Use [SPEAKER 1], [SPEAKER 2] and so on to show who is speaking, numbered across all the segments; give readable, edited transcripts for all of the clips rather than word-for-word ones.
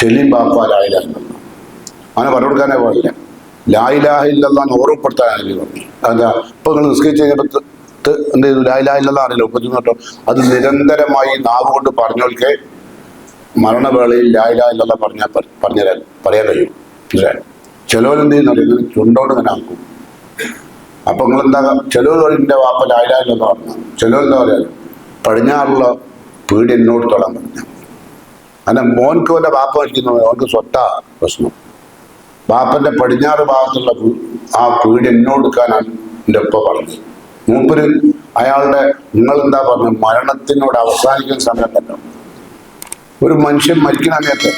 [SPEAKER 1] ചെല്ലിയും ബാപ്പ ലായിലാഹ ഇല്ലല്ലാഹ് അങ്ങനെ പറഞ്ഞു കൊടുക്കാനേ പാടില്ല. ലായിലാഹ ഇല്ലല്ലാഹ് ഓർമ്മപ്പെടുത്താനല്ലേ പറഞ്ഞു. അതാ ഇപ്പൊ നിങ്ങൾ നിസ്കരിച്ച് കഴിഞ്ഞപ്പോൾ എന്ത് ചെയ്തു? ലായിലാഹ ഇല്ലല്ലാഹ് അറിയില്ല ഒപ്പത്തിന് കേട്ടോ. അത് നിരന്തരമായി നാവ് കൊണ്ട് പറഞ്ഞവർക്ക് മരണവേളയിൽ ലായിലാഹ ഇല്ലല്ലാഹ് പറയാൻ കഴിയും. പക്ഷേ ചിലവരെന്ത് ചെയ്യുന്ന ചുണ്ടോട് ഇങ്ങനെ ആക്കും. അപ്പൊ നിങ്ങളെന്താ ചിലവരുടെ വാപ്പ ലായിലാഹ ഇല്ലല്ലാഹ് പറഞ്ഞു. ചിലവരെന്താ പറയാ പടിഞ്ഞാറുള്ള പീടി എന്നോട് തൊടാൻ പറഞ്ഞു. അങ്ങനെ മോൻക്ക് വല്ല വാപ്പ വയ്ക്കുന്നത് അവർക്ക് സ്വത്താ പ്രശ്നം. ബാപ്പന്റെ പടിഞ്ഞാറ് ഭാഗത്തുള്ള ആ പീടി എന്നോട് എടുക്കാനാണ് എൻ്റെ ഒപ്പം പറഞ്ഞത്. മൂപ്പര് അയാളുടെ നിങ്ങളെന്താ പറഞ്ഞു മരണത്തിനോട് അവസാനിക്കുന്ന സമയത്തല്ലോ. ഒരു മനുഷ്യൻ മരിക്കുന്ന സമയത്ത്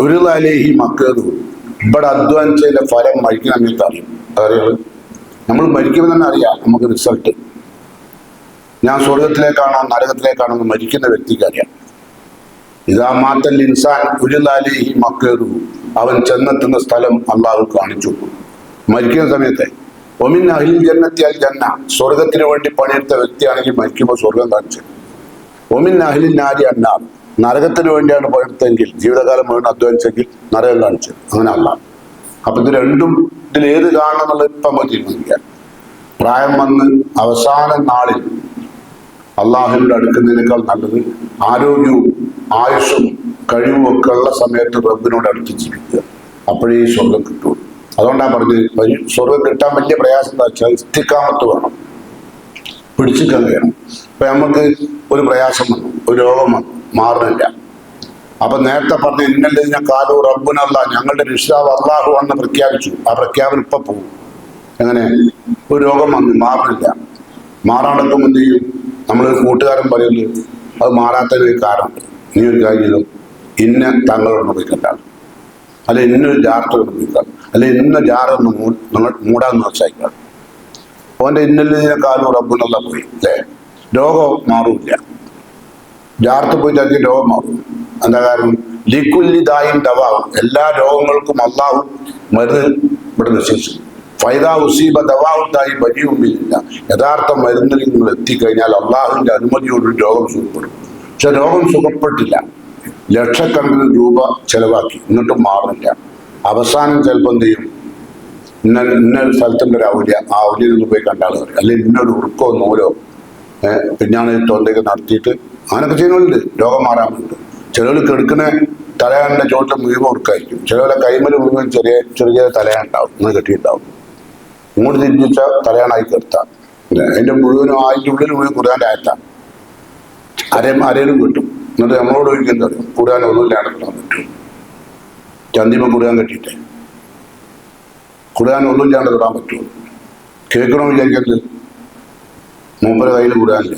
[SPEAKER 1] ഒരു തലേഹി മക്കേത് ഇവിടെ അധ്വാനിച്ചതിന്റെ ഫലം മരിക്കുന്ന സമയത്ത് അറിയും. അറിയുള്ളൂ നമ്മൾ മരിക്കുമ്പോൾ തന്നെ അറിയാം നമുക്ക് റിസൾട്ട്. ഞാൻ സ്വർഗത്തിലേക്കാണോ നരകത്തിലേക്കാണോ എന്ന് മരിക്കുന്ന വ്യക്തിക്ക് അറിയാം. ഇതാ മാത്തൽ ഇൻസാൻ ഒരു തലേഹി മക്കേത് അവൻ ചെന്നെത്തുന്ന സ്ഥലം അള്ളാഹു കാണിച്ചു. മരിക്കുന്ന സമയത്തെ ഒമിൻ അഹിൽ ജന്നത്തിയാൽ ജന്ന സ്വർഗത്തിന് വേണ്ടി പണിയെടുത്ത വ്യക്തിയാണെങ്കിൽ മരിക്കുമ്പോൾ സ്വർഗം കാണിച്ചു. ഒമിൻ അഹിലിൻ നാരി അന്നാർ നരകത്തിന് വേണ്ടിയാണ് പണിയെടുത്തെങ്കിൽ ജീവിതകാലം മുഴുവൻ അധ്വാനിച്ചെങ്കിൽ നരകം കാണിച്ചു. അങ്ങനെ അല്ല. അപ്പൊ ഇത് രണ്ടും ഇതിൽ ഏത് കാണണം എന്നുള്ളത് ഇപ്പം നമുക്ക് തീരുമാനിക്കാം. പ്രായം വന്ന് അവസാന നാളിൽ അള്ളാഹുവിനോട് അടുക്കുന്നതിനേക്കാൾ നല്ലത് ആരോഗ്യവും ആയുസ്സും കഴിവും ഒക്കെ ഉള്ള സമയത്ത് റബ്ബിനോട് അടുത്ത് ജീവിക്കുക. അപ്പോഴേ ഈ സ്വർഗം കിട്ടുള്ളൂ. അതുകൊണ്ടാണ് പറഞ്ഞത് സ്വർഗം കിട്ടാൻ വലിയ പ്രയാസം എന്താ വെച്ചാൽ ഇസ്തിഖാമത്ത് വേണം, പിടിച്ചിക്കാൻ കഴിയണം. ഇപ്പൊ നമുക്ക് ഒരു പ്രയാസം വന്നു, ഒരു രോഗം വന്നു, മാറുന്നില്ല. അപ്പൊ നേരത്തെ പറഞ്ഞ ഇന്നല്ലതിനെ കാലു റബ്ബുനല്ല ഞങ്ങളുടെ രക്ഷിതാവ് അള്ളാഹു എന്ന് പ്രഖ്യാപിച്ചു. ആ പ്രഖ്യാപനം ഇപ്പൊ പോകും. എങ്ങനെ ഒരു രോഗം വന്നു മാറുന്നില്ല, മാറാണ്ടൊക്കെ എന്ത് ചെയ്യും? നമ്മളൊരു കൂട്ടുകാരൻ പറയുന്നത് അത് മാറാത്തതിന് കാരണമുണ്ട്. നീ ഒരു കാര്യം ചെയ്തു, ഇന്ന തങ്ങളൊന്ന് പോയിക്കണ്ടാണ്, അല്ലെ ഇന്നൊരു ജാറത്തൊന്ന് പോയിക്കാം, അല്ലെ ഇന്ന ജാറൊന്ന് നിങ്ങൾ മൂടാന്ന് വെച്ചായിക്കാണ്. അവൻ്റെ ഇന്നല്ലതിനെക്കാളും റബ്ബുനുള്ള പോയി അല്ലേ, രോഗം മാറില്ല. ജാറത്ത് പോയി തട്ടി രോഗം മാറും. എന്താ കാരണം? ലിക്കുല്ലിദായും ദവാവും എല്ലാ രോഗങ്ങൾക്കും അള്ളാഹു മരുന്ന് ഇവിടെ നിശ്ചയിച്ചു. ഫൈദാ ഉസീബ ദവാവുണ്ടായി ബലിയുമില്ല. യഥാർത്ഥ മരുന്നിൽ നിങ്ങൾ എത്തിക്കഴിഞ്ഞാൽ അള്ളാഹുവിന്റെ അനുമതിയോട് രോഗം സുഖപ്പെടും. പക്ഷെ രോഗം സുഖപ്പെട്ടില്ല, ലക്ഷക്കണക്കിന് രൂപ ചെലവാക്കി, എന്നിട്ടും മാറില്ല. അവസാനം ചിലപ്പോൾ എന്ത് ചെയ്യും? ഇന്നൊരു സ്ഥലത്തുണ്ട് ഒരു ഔലിയ, ആ ഔലിയിൽ നിന്ന് പോയി കണ്ടാൽ മതി, അല്ലെങ്കിൽ ഇന്നൊരു ഉറുക്കോ നൂലോ പിന്നാണ് തൊണ്ടയൊക്കെ നടത്തിയിട്ട് അങ്ങനൊക്കെ ചെയ്യുന്നുണ്ട് രോഗം മാറാൻ വേണ്ടി. ചിലവർ കെടുക്കുന്ന തലയാണിന്റെ ചോട്ടിൽ മുഴുവൻ ഉറുക്കായിരിക്കും. ചിലവരെ കൈമല് മുഴുവൻ ചെറിയ ചെറിയ തലയാണ്ടാവും, ഇങ്ങനെ കെട്ടിയിട്ടുണ്ടാവും. ഇങ്ങോട്ട് തിരിച്ച തലയാണായി കെടുത്താം. അതിന്റെ മുഴുവനും അതിൻ്റെ ഉള്ളിൽ മുഴുവൻ ഖുർആന്റെ ആയത്താണ്. അരയിലും കിട്ടും. എന്നിട്ട് നമ്മളോട് ഒരിക്കലും അറിയും ഖുർആൻ ഒന്നുമില്ലാണ്ട് പറ്റും. ചന്തിമ ഖുർആൻ കെട്ടിയിട്ട് ഖുർആൻ ഒന്നുമില്ലാണ്ട് തൊടാൻ പറ്റുമോ? കേൾക്കണമെന്ന് വിചാരിക്കരുത്. മൂപ്പര കയ്യിൽ ഖുർആനില്ല.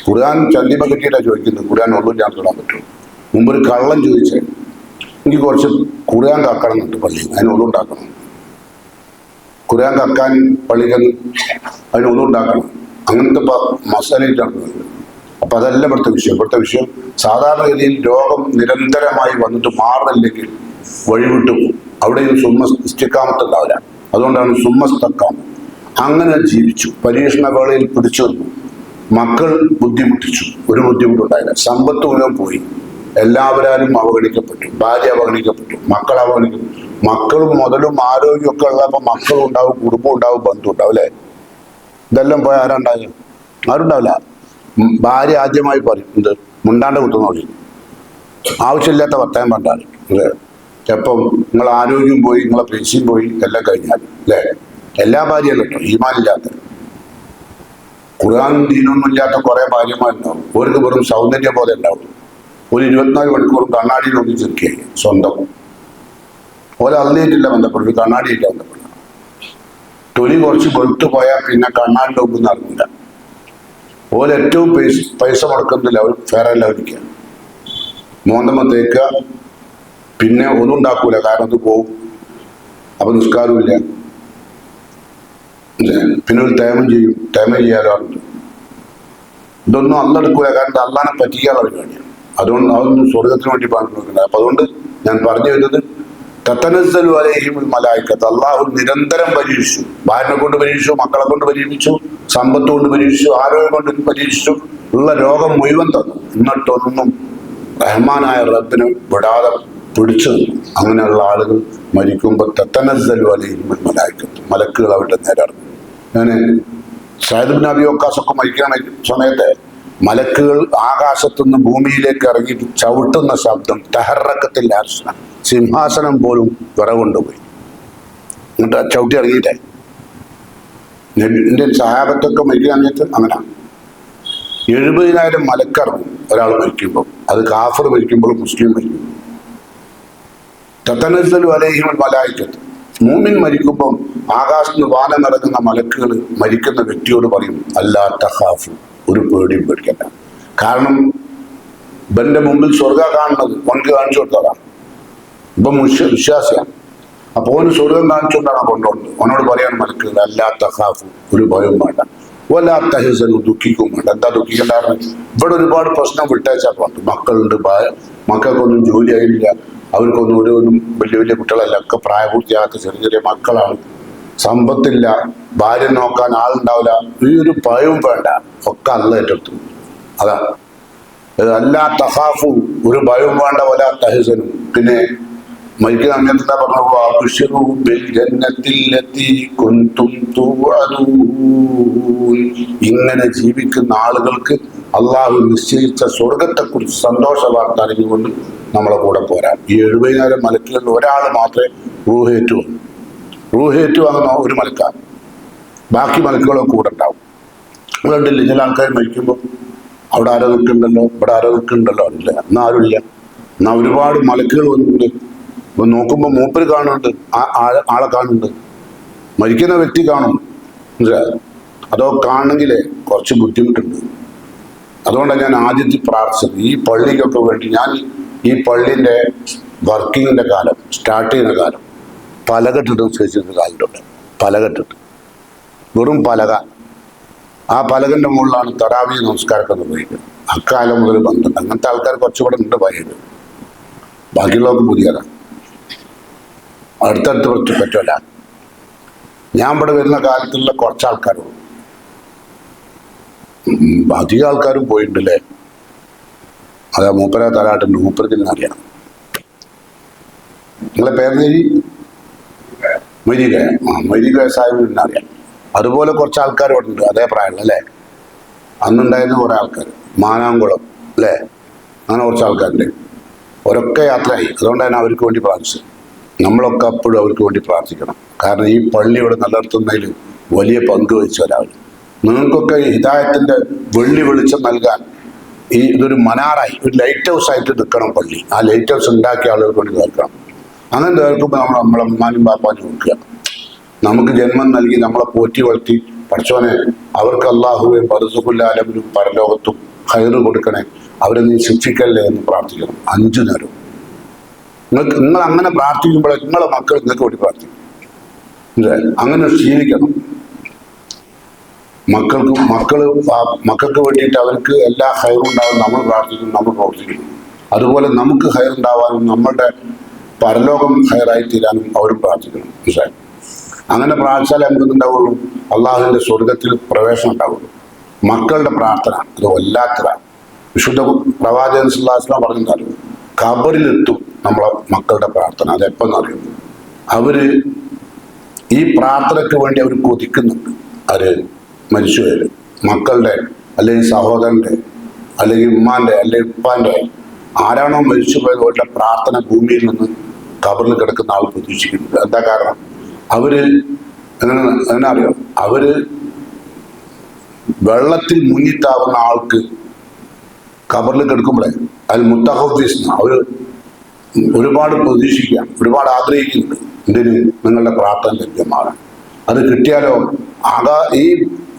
[SPEAKER 1] ഖുർആൻ ചന്തിമ കെട്ടിയിട്ടാണ് ചോദിക്കുന്നത് ഖുർആൻ ഒന്നുമില്ലാണ്ട് തൊടാൻ പറ്റുമോ? മുമ്പൊരു കള്ളൻ ചോദിച്ചേ എനിക്ക് കുറച്ച് ഖുർആൻ കക്കണം എന്നുണ്ട് പള്ളിയിൽ, അതിന് ഒന്നുണ്ടാക്കണം. ഖുർആൻ കക്കാൻ പള്ളിയിൽ അതിന് ഒന്നുണ്ടാക്കണം. അങ്ങനത്തെ മസാലയിട്ടാണ്. അപ്പൊ അതല്ല ഇവിടുത്തെ വിഷയം. ഇവിടുത്തെ വിഷയം സാധാരണഗതിയിൽ രോഗം നിരന്തരമായി വന്നിട്ട് മാറുന്നില്ലെങ്കിൽ വഴിവിട്ടു പോകും. അവിടെയും ഇസ്തിഖാമത്തുണ്ടാവില്ല. അതുകൊണ്ടാണ് സുമ്മസ്തക്കാം. അങ്ങനെ ജീവിച്ചു. പരീക്ഷണ വേളയിൽ പിടിച്ചു വന്നു. മക്കൾ ബുദ്ധിമുട്ടിച്ചു, ഒരു ബുദ്ധിമുട്ടുണ്ടായില്ല. സമ്പത്ത് മുഴുവൻ പോയി, എല്ലാവരും അവഗണിക്കപ്പെട്ടു. ഭാര്യ അവഗണിക്കപ്പെട്ടു, മക്കൾ അവഗണിക്കപ്പെട്ടു. മക്കളും മുതലും ആരോഗ്യമൊക്കെ ഉള്ളപ്പോൾ മക്കളും ഉണ്ടാവും, കുടുംബം ഉണ്ടാവും, ബന്ധം ഉണ്ടാവും അല്ലേ? ഇതെല്ലാം പോയ ആരുണ്ടാകും? ആരുണ്ടാവില്ല. ഭാര്യ ആദ്യമായി പറയും എന്ത്? മുണ്ടാണ്ട് കുത്തുന്നോളി, ആവശ്യമില്ലാത്ത വർത്തമാനം പറഞ്ഞാൽ അല്ലേ? എപ്പം നിങ്ങൾ ആരോഗ്യം പോയി, നിങ്ങളെ പൈസയും പോയി, എല്ലാം കഴിഞ്ഞാൽ അല്ലേ? എല്ലാ ഭാര്യയും കേട്ടോ, ഈമാനില്ലാത്ത ഖുർആനും ദീനൊന്നും ഇല്ലാത്ത കുറെ ഭാര്യമാരുണ്ടാവും. അവർക്ക് വെറും സൗന്ദര്യം പോലെ ഉണ്ടാവും. ഒരു 24 മണിക്കൂറും കണ്ണാടിയിൽ ഒന്നും ചെറുക്കിയായി സ്വന്തം ഓരോ അള്ളിയിട്ടില്ല ബന്ധപ്പെട്ടു, കണ്ണാടിയില്ല ബന്ധപ്പെട്ടു. തൊലി കുറച്ച് വെളുത്തു പോയാൽ പിന്നെ കണ്ണാടിൻ്റെ ഒന്നും നടന്നില്ല. ഓരോ ഏറ്റവും പൈസ മുടക്കുന്നില്ല, അവർ ഫെയർ ആൻഡ് ലവ്ലിക്ക് മോന്തമ്മ തേക്കുക, പിന്നെ ഒന്നും ഉണ്ടാക്കൂല, കാരണം അത് പോവും. അപ്പൊ നിസ്കാരമില്ല. പിന്നെ ഒരു തേമം ചെയ്യും, തേമം ചെയ്യാറുണ്ട്. ഇതൊന്നും അല്ലെടുക്കൂല, കാരണം അള്ളാനെ പറ്റിക്കാനുള്ള പരിപാടിയാണ്. അതുകൊണ്ട് അതൊന്നും സ്വർഗത്തിന് വേണ്ടി പറഞ്ഞിട്ടുണ്ട്. അപ്പൊ അതുകൊണ്ട് ഞാൻ പറഞ്ഞു വരുന്നത് തത്തനസ്സലു അലൈഹിമുൽ മലായിക്കത്ത്, അള്ളാഹു നിരന്തരം പരീക്ഷിച്ചു. ഭാര്യനെ കൊണ്ട് പരീക്ഷിച്ചു, മക്കളെ കൊണ്ട് പരീക്ഷിച്ചു, സമ്പത്ത് കൊണ്ട് പരീക്ഷിച്ചു, ആരോഗ്യം കൊണ്ട് പരീക്ഷിച്ചു, ഉള്ള രോഗം മുഴുവൻ തന്നു. എന്നിട്ടൊന്നും റഹ്മാനായ റബ്ബിന് വിടാതെ പിടിച്ചു. അങ്ങനെയുള്ള ആളുകൾ മരിക്കുമ്പോൾ തത്തനസ്സലു അലൈഹിമുൽ മലായികത്ത്, മലക്കുകൾ അവരുടെ നേരെ ഇറങ്ങും. അങ്ങനെ സഅദ് ഇബ്നു അബീ വഖാസൊക്കെ മരിക്കുന്ന സമയത്ത് മലക്കുകൾ ആകാശത്തുനിന്ന് ഭൂമിയിലേക്ക് ഇറങ്ങിയിട്ട് ചവിട്ടുന്ന ശബ്ദം തഹറക്കത്തിൽ അർശ, സിംഹാസനം പോലും വിറകൊണ്ടുപോയി. എന്നിട്ട് ചവിട്ടി ഇറങ്ങിയിട്ടേ. എൻ്റെ സഹാബത്തൊക്കെ മരിക്കുന്ന സമയത്ത് അങ്ങനെ 70,000 മലക്കിറങ്ങും ഒരാൾ മരിക്കുമ്പോൾ. അത് കാഫർ മരിക്കുമ്പോൾ മുസ്ലിം മരിക്കും. തത്തനസ്സലു അലൈഹിമുൽ മലായികത്ത്, മൂമിൻ മരിക്കുമ്പോൾ ആകാശത്ത് വാനമിറങ്ങുന്ന മലക്കുകൾ മരിക്കുന്ന വ്യക്തിയോട് പറയും അല്ലാ തഖാഫു, ഒരു പേടിയും പേടിക്കണ്ട. കാരണം ഇവന്റെ മുമ്പിൽ സ്വർഗം കാണുന്നത് ഓനക്ക് കാണിച്ചു കൊടുത്തതാണ്. ഇപ്പം വിശ്വാസിയാണ്. അപ്പോൾ ഓന് സ്വർഗം കാണിച്ചുകൊണ്ടാണ് കൊണ്ടുപോകുന്നത്. ഓനോട് പറയാൻ മലക്കുകൾ അല്ലാ തഖാഫു, ഒരു ഭയം വേണ്ട, വലാ തഹ്സനു, ദുഃഖിക്കും വേണ്ട. എന്താ ദുഃഖിക്കേണ്ടായിരുന്നു? ഇവിടെ ഒരുപാട് പ്രശ്നം വിട്ടേച്ചാൽ പോണ്ട്. മക്കളുണ്ട്, മക്കൾക്കൊന്നും ജോലി ആയില്ല, അവർക്കൊന്നും ഓരോന്നും വലിയ വലിയ കുട്ടികളല്ല, ഒക്കെ പ്രായപൂർത്തിയാകാത്ത ചെറിയ ചെറിയ മക്കളാണ്, സമ്പത്തില്ല, ഭാര്യ നോക്കാൻ ആളുണ്ടാവില്ല. ഈ ഒരു ഭയവും വേണ്ട, ഒക്കെ അല്ല ഏറ്റെടുത്തു. അതാ അല്ലാ തഖാഫു, ഒരു ഭയവും വേണ്ട, വലാ തഹ്സനു. പിന്നെ മരിക്കുന്ന സമയത്ത് എന്താ പറഞ്ഞു? ഇങ്ങനെ ജീവിക്കുന്ന ആളുകൾക്ക് അള്ളാഹു നിശ്ചയിച്ച സ്വർഗത്തെക്കുറിച്ച് സന്തോഷ വാർത്ത അറിഞ്ഞുകൊണ്ട് നമ്മളെ കൂടെ പോരാം. ഈ 70,000 മലക്കുകളിൽ ഒരാൾ മാത്രമേ റൂഹേറ്റു വാങ്ങുന്ന ഒരു മലക്കാണ്. ബാക്കി മലക്കുകളൊക്കെ കൂടെ ഉണ്ടാവും. അതുകൊണ്ടില്ല ചില ആൾക്കാർ മരിക്കുമ്പോൾ അവിടെ ആരോ നിൽക്കുന്നുണ്ടല്ലോ, ഇവിടെ ആരോ നിൽക്കുന്നുണ്ടല്ലോ, ഇല്ല എന്നാൽ ആരുമില്ല. എന്നാൽ ഒരുപാട് മലക്കുകൾ വന്നിട്ടുണ്ട്. ഇപ്പം നോക്കുമ്പോൾ മൂപ്പര് കാണുന്നുണ്ട്, ആളെ കാണുന്നുണ്ട്, മരിക്കുന്ന വ്യക്തി കാണും. അതോ കാണണമെങ്കിൽ കുറച്ച് ബുദ്ധിമുട്ടുണ്ട്. അതുകൊണ്ടാണ് ഞാൻ ആദ്യത്തെ പ്രാർത്ഥിച്ചത് ഈ പള്ളിക്കൊക്കെ വേണ്ടി. ഞാൻ ഈ പള്ളിൻ്റെ വർക്കിങ്ങിൻ്റെ കാലം, സ്റ്റാർട്ട് ചെയ്യുന്ന കാലം പലകെട്ടിട്ട് നിശ്ചയിച്ചിരുന്ന കാലത്തുണ്ട്. പലകെട്ടിട്ട് വെറും പലക, ആ പലകൻ്റെ മുകളിലാണ് തറാവീഹ് നമസ്കാരമൊക്കെ നിർവഹിക്കുന്നത്. അക്കാലം മുതൽ ബന്ധമുണ്ട്. അങ്ങനത്തെ ആൾക്കാർ കുറച്ചുകൂടെ ഉണ്ട് പയ്യത്, ബാക്കിയുള്ളവർക്ക് പുതിയതാണ്. അടുത്തടുത്ത് കുറച്ച് പറ്റുമല്ല. ഞാൻ ഇവിടെ വരുന്ന കാലത്തുള്ള കുറച്ച് ആൾക്കാരുള്ളൂ, അധികം ആൾക്കാരും പോയിട്ടുണ്ടല്ലേ. അതാ മൂപ്പര തലാട്ടുണ്ട്, മൂപ്പരത്തിന് അറിയാം. നിങ്ങളെ പേര് മരീക, മരീക സാഹിബിന് അറിയാം. അതുപോലെ കുറച്ച് ആൾക്കാർ ഇവിടെ ഉണ്ട്, അതേ പ്രായമുള്ള അല്ലേ. അന്നുണ്ടായിരുന്ന കുറേ ആൾക്കാർ, മാനാംകുളം അല്ലേ, അങ്ങനെ കുറച്ച് ആൾക്കാരുണ്ട്. അവരൊക്കെ യാത്രയായി. അതുകൊണ്ടാണ് അവർക്ക് വേണ്ടി പ്രാർത്ഥിച്ചത്. നമ്മളൊക്കെ അപ്പോഴും അവർക്ക് വേണ്ടി പ്രാർത്ഥിക്കണം. കാരണം ഈ പള്ളി ഇവിടെ നിലനിർത്തുന്നതിൽ വലിയ പങ്ക് വഹിച്ച ഒരാൾ. നിങ്ങൾക്കൊക്കെ ഹിദായത്തിൻ്റെ വെള്ളി വെളിച്ചം നൽകാൻ ഇതൊരു മനാറായി, ഒരു ലൈറ്റ് ഹൗസ് ആയിട്ട് നിൽക്കണം പള്ളി. ആ ലൈറ്റ് ഹൗസ് ഉണ്ടാക്കിയ ആളുകൾക്ക് വേണ്ടി കേൾക്കണം. അങ്ങനെ കേൾക്കുമ്പോൾ നമ്മളെ ഉമ്മാനും ബാപ്പാനും നോക്കുക. നമുക്ക് ജന്മം നൽകി നമ്മളെ പോറ്റി വളർത്തി പഠിച്ചോനെ, അവർക്ക് അള്ളാഹുവെ ബർസഖുല്ലാലമിനും പരലോകത്തും ഖൈറ് കൊടുക്കണേ, അവരെ നീ ശിക്ഷിക്കല്ലേ എന്ന് പ്രാർത്ഥിക്കണം 5 നേരം. നിങ്ങൾ അങ്ങനെ പ്രാർത്ഥിക്കുമ്പോൾ നിങ്ങളെ മക്കൾ നിങ്ങൾക്ക് വേണ്ടി പ്രാർത്ഥിക്കും. അങ്ങനെ ശീലിക്കണം. മക്കൾക്ക് വേണ്ടിയിട്ട് അവർക്ക് എല്ലാ ഹൈറും ഉണ്ടാവും. നമ്മൾ പ്രാർത്ഥിക്കും, നമ്മൾ പ്രവർത്തിക്കും. അതുപോലെ നമുക്ക് ഹൈറുണ്ടാവാനും നമ്മളുടെ പരലോകം ഹൈറായി തീരാനും അവരും പ്രാർത്ഥിക്കണം. മനസ്സിലായി? അങ്ങനെ പ്രാർത്ഥിച്ചാലേ എന്തുണ്ടാവുള്ളൂ? അള്ളാഹുവിൻ്റെ സ്വർഗത്തിൽ പ്രവേശനം ഉണ്ടാവുള്ളൂ. മക്കളുടെ പ്രാർത്ഥന അത് വല്ലാത്തതാണ്. വിശുദ്ധ പ്രവാചകൻ സല്ലല്ലാഹു അലൈഹി വസല്ലം പറഞ്ഞിട്ടുണ്ടായിരുന്നു, ഖബറിലെത്തും നമ്മളെ മക്കളുടെ പ്രാർത്ഥന. അതെപ്പോഴെന്ന് അറിയുന്നു? അവര് ഈ പ്രാർത്ഥനയ്ക്ക് വേണ്ടി അവർ കൊതിക്കുന്നുണ്ട്. അവര് മരിച്ചുപോയത് മക്കളുടെ അല്ലെങ്കിൽ സഹോദരൻ്റെ അല്ലെങ്കിൽ ഉമ്മാൻ്റെ അല്ലെങ്കിൽ ഉപ്പാൻ്റെ ആരാണോ മരിച്ചുപോയത് അവരുടെ പ്രാർത്ഥന ഭൂമിയിൽ നിന്ന് ഖബറിൽ കിടക്കുന്ന ആൾ പ്രതീക്ഷിക്കുന്നുണ്ട്. എന്താ കാരണം? അവര് എങ്ങനെ അറിയാം? അവര് വെള്ളത്തിൽ മുങ്ങിത്താവുന്ന ആൾക്ക് ഖബറിൽ കിടക്കുമ്പോഴേ അതിൽ മുത്തഹഫീസ് അവര് ഒരുപാട് പ്രതീക്ഷിക്കുക, ഒരുപാട് ആഗ്രഹിക്കുന്നുണ്ട്. ഇതിന് നിങ്ങളുടെ പ്രാർത്ഥന ലഭ്യമാണ്. അത് കിട്ടിയാലോ ഈ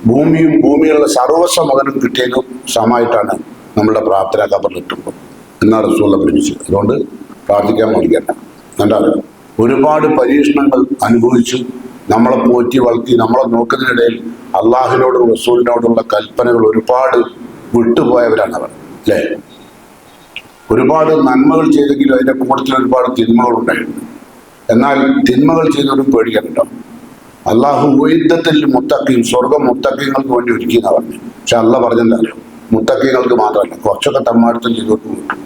[SPEAKER 1] ഭൂമിയും ഭൂമിയുള്ള സർവസ്വ മുതലും കിട്ടിയതിനും സമമായിട്ടാണ് നമ്മളുടെ പ്രാർത്ഥന ഖബറിലിട്ടുമ്പോൾ എന്നാണ് റസൂലുള്ളാഹി പഠിപ്പിച്ചത്. അതുകൊണ്ട് പ്രാർത്ഥിക്കാൻ മടിക്കണ്ട. എന്താ ഒരുപാട് പരീക്ഷണങ്ങൾ അനുഭവിച്ചു നമ്മളെ പോറ്റി വളർത്തി നമ്മളെ നോക്കുന്നതിനിടയിൽ അള്ളാഹുവിനോടും റസൂലിനോടുള്ള കൽപ്പനകൾ ഒരുപാട് വിട്ടുപോയവരാണ് അവർ, അല്ലേ? ഒരുപാട് നന്മകൾ ചെയ്തെങ്കിലും അതിൻ്റെ കൂട്ടത്തിൽ ഒരുപാട് തിന്മകൾ ഉണ്ടായിട്ടുണ്ട്. എന്നാൽ തിന്മകൾ ചെയ്തവരും പേടിക്കാനുണ്ടോ? അള്ളാഹു ഉയ്ദത്തിൽ മുത്തഖീൻ, സ്വർഗം മുത്തഖീങ്ങൾക്ക് വേണ്ടി ഒരുക്കിയെന്നാ പറഞ്ഞു. പക്ഷെ അള്ളാഹ് പറഞ്ഞെന്താ അറിയോ? മുത്തഖീങ്ങൾക്ക് മാത്രമല്ല, കുറച്ചൊക്കെ തമ്മാടുത്തം ചെയ്തോട്ട് കിട്ടും.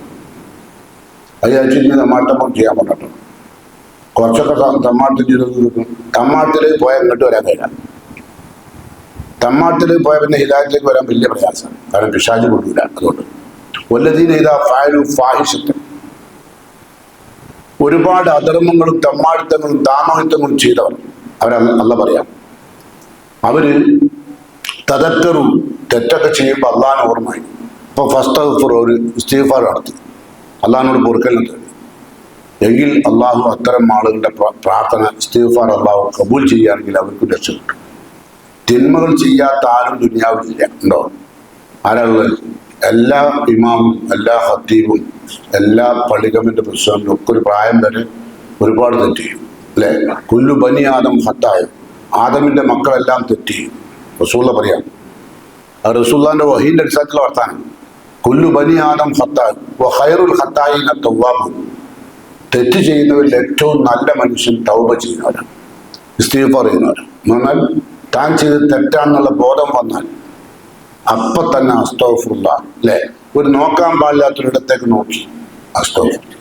[SPEAKER 1] അത് കഴിച്ചിട്ട് തമ്മാട്ടം ചെയ്യാൻ പറ്റട്ടോ. കുറച്ചൊക്കെ തമ്മാട്ടം ചെയ്ത് നിൽക്കും. തമ്മാട്ടിൽ പോയാൽ ഇങ്ങോട്ട് വരാൻ കഴിയില്ല. തമ്മാട്ടിൽ പോയ പിന്നെ ഹിദായത്തിലേക്ക് വരാൻ വലിയ പ്രയാസമാണ്. കാരണം പിശാച് കൊള്ളൂല. അതുകൊണ്ട് വല്ലതീന ഇതാ ഫഅലു ഫാഹിഷത്തൻ, ഒരുപാട് അധർമ്മങ്ങളും തമ്മാടിത്തങ്ങളും താമഹിത്തങ്ങളും ചെയ്തവർ അല്ല പറയാം. അവര് തദക്കറും തെറ്റൊക്കെ ചെയ്യുമ്പോൾ അള്ളാഹിനെ ഓർമ്മയായി. ഇപ്പൊ ഫസ്റ്റ് ഒരു ഇസ്തിഗ്ഫാർ നടത്തി അള്ളാഹിനോട് പൊറുക്കലിന് തേടി എങ്കിൽ അള്ളാഹു അത്തരം ആളുകളുടെ പ്രാർത്ഥന ഇസ്തിഗ്ഫാർ അള്ളാഹു കബൂൽ ചെയ്യുകയാണെങ്കിൽ അവർക്ക് രക്ഷ കിട്ടും. തിന്മകൾ ചെയ്യാത്ത ആരും ദുനിയാവിലില്ല. ഉണ്ടോ? ആരാളുള്ളത്? എല്ലാ ഇമാമും എല്ലാ ഖത്തീബും എല്ലാ പള്ളികമ്മിന്റെ പ്രസിഡന്റും ഒക്കെ ഒരു പ്രായം വരെ ഒരുപാട് തെറ്റ് ചെയ്യും അല്ലെ? കുല്ലു ബനി ആദം ഖത്തായ, ആദമിന്റെ മക്കളെല്ലാം തെറ്റ് ചെയ്യും. റസൂലുള്ള പറയാം. അത് റസൂലുള്ളാഹിന്റെ വഹീന്റെ അടിസ്ഥാനത്തിൽ വർത്താനം. കുല്ലു ബനി ആദം ഖത്തായ വഖൈറുൽ ഖത്തായിന തവ്വാബൂൻ, തെറ്റ് ചെയ്യുന്നവരിൽ ഏറ്റവും നല്ല മനുഷ്യൻ തൗബ ചെയ്യുന്നവരാണ്, ഇസ്തിഗ്ഫാർ ചെയ്യുന്നവരാണ്. എന്ന് പറഞ്ഞാൽ താൻ ചെയ്ത് തെറ്റാണെന്നുള്ള ബോധം വന്നാൽ അപ്പൊ തന്നെ അസ്തഗ്ഫിറുല്ലാഹ് അല്ലെ? ഒരു നോക്കാൻ പാടില്ലാത്തൊരിടത്തേക്ക് നോക്കി അസ്തഗ്ഫിറുല്ലാഹ്,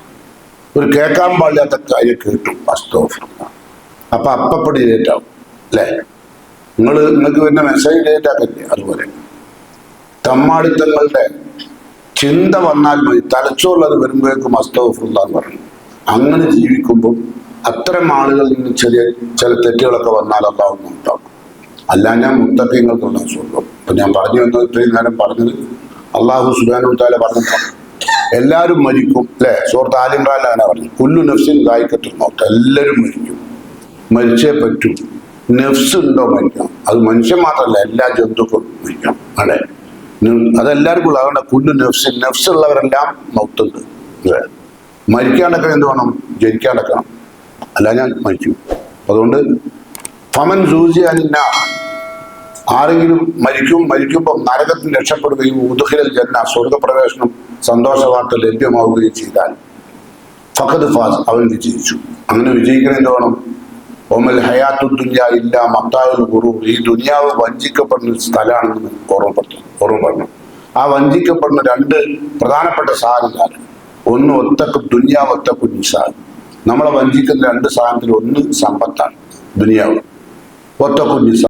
[SPEAKER 1] ഒരു കേൾക്കാൻ പാടില്ലാത്ത കാര്യം കേട്ടു അസ്തഗ്ഫിറുല്ലാഹ്. അപ്പൊ ഡിലേറ്റ് ആവും അല്ലെ? നിങ്ങൾക്ക് വരുന്ന മെസ്സേജ് ഡിലേറ്റ് ആക്കല്ലേ? അതുപോലെ തമ്മാടിത്തങ്ങളുടെ ചിന്ത വന്നാൽ മതി, തലച്ചോറുള്ളത് വരുമ്പോഴേക്കും അസ്തഗ്ഫിറുല്ലാഹ് എന്ന് പറഞ്ഞു. അങ്ങനെ ജീവിക്കുമ്പോൾ അത്തരം ആളുകളിൽ നിന്ന് ചില തെറ്റുകളൊക്കെ വന്നാൽ അല്ലാഹു ഉണ്ടാകും. അല്ല ഞാൻ മുത്തഖീങ്ങൾക്കുള്ള സ്വർഗം. ഇപ്പൊ ഞാൻ പറഞ്ഞു വന്നത് ഇത്രയും നേരം പറഞ്ഞത് അള്ളാഹു സുബ്ഹാനഹു വ തആല പറഞ്ഞതാണ് എല്ലാവരും മരിക്കും അല്ലെ? സൂറത്ത് ആൽ ഇംറാനിലാണ് പറഞ്ഞത് കുല്ലു നഫ്സിൻ ദായിഖത്തുൽ മൗത്ത്, എല്ലാവരും മരിക്കും, മരിച്ചേ പറ്റൂ. നഫ്സ് ഉണ്ടോ മരിക്കണം. അത് മനുഷ്യൻ മാത്രമല്ല, എല്ലാ ജന്തുക്കളും മരിക്കണം അല്ലെ? അതെല്ലാവർക്കും ഉള്ള. അതുകൊണ്ട് കുല്ലു നഫ്സിൻ, നഫ്സ് ഉള്ളവരെല്ലാം മൗത്തുണ്ട്. മരിക്കാണ്ടൊക്കെ എന്ത് വേണം? ജനിക്കാണ്ടൊക്കണം. അല്ല ഞാൻ മരിക്കും. അതുകൊണ്ട് ഫമൻ സൂസി അനിന്നാ, ആരെങ്കിലും മരിക്കുമ്പോൾ നരകത്തിൽ രക്ഷപ്പെടുകയും ഉദ്ഖിലൽ ജന്ന, സ്വർഗപ്രവേശനം സന്തോഷ വാർത്ത ലഭ്യമാവുകയും ചെയ്താൽ ഫഖദ് ഫാസ്, അവൻ വിജയിച്ചു. അങ്ങനെ വിജയിക്കണം എന്ത് വേണം? ഒമൽ ഹയാത്തു ദുനിയ ഇല്ലാ മത്താഉൽ ഖുറൂർ, ഈ ദുനിയാവ് വഞ്ചിക്കപ്പെടുന്ന സ്ഥലമാണെന്ന് ഓർമ്മപ്പെടുന്നു. ആ വഞ്ചിക്കപ്പെടുന്ന രണ്ട് പ്രധാനപ്പെട്ട സാധനങ്ങൾ, ഒന്ന് ഒത്തക്കും ദുനിയാവ്, ഒത്തക്കും നിസാ. നമ്മളെ വഞ്ചിക്കുന്ന രണ്ട് സാധനത്തിൽ ഒന്ന് സമ്പത്താണ്, ദുനിയാവ്, ഒത്തക്കും നിസാ.